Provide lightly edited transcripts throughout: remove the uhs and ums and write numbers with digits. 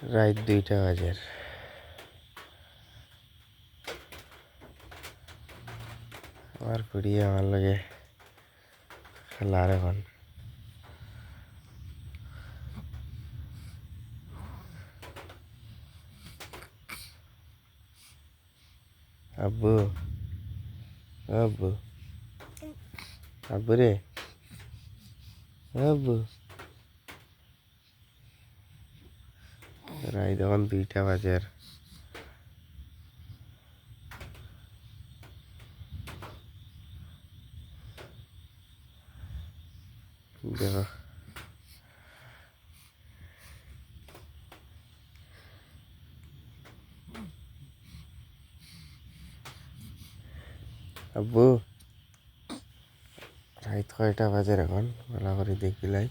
রাত 2টা বাজে। আমার ফুড়িয়ে আমার লগে খেলার এখন। আব্বু আব্বু আব্বু রে, আব্বু। রাত এখন 2টা বাজে। দেখো আব্বু, রাত কয়টা বাজে এখন ভালো করে দেখিলাই।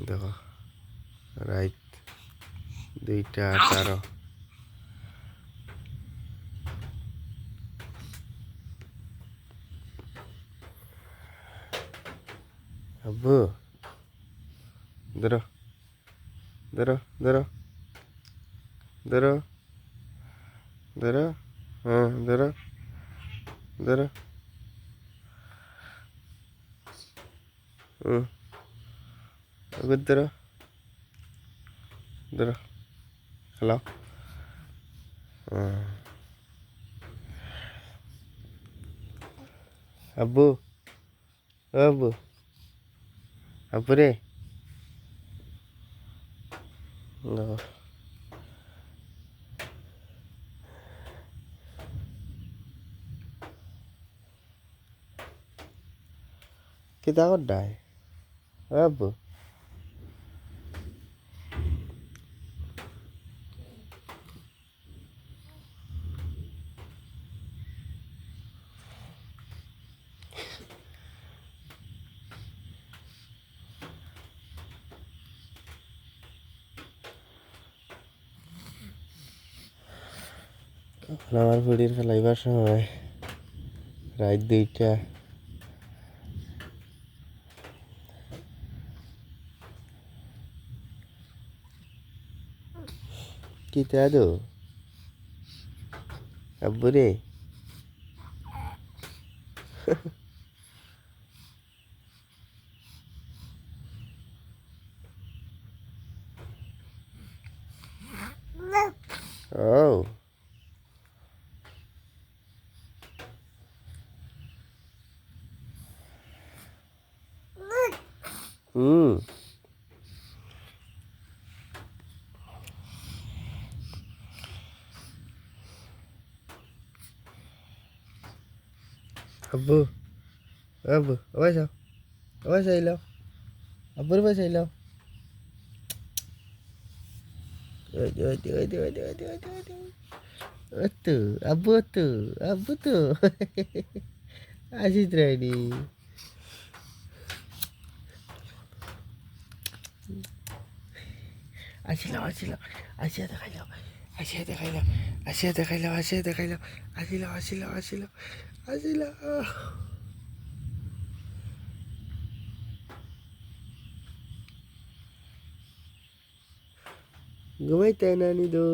দেখো রাত 2টা 18। আব্বু ধরো ধরো ধরো ধরো ধরো, হ্যাঁ ধরো ধরো। আব্বু ধরো ধরো, খেলাও। আব্বু আব্বু আব্বু রে, দেখো কিতা করডাই আব্বু। আমার ফুড়ির খেলাইবার সময় রাত 2টা। কিতা দো আব্বু রে। ও হুম আব্বু আব্বু আবার যাও, আবার চাইলাও, আব্বুর পাশে চাইলাও। তো আব্বু তো আব্বু তো আসিস রাইনি। আসিলাম আসিলাম, আসিয়া দেখাইলাম, আসিয়া দেখাইলাম, আসিয়া দেখাইলাম, আসিয়া দেখাইলাম, আসিলাম আসিলাম আসিলাম আসিলাম। ঘুমাইতে নানি দো।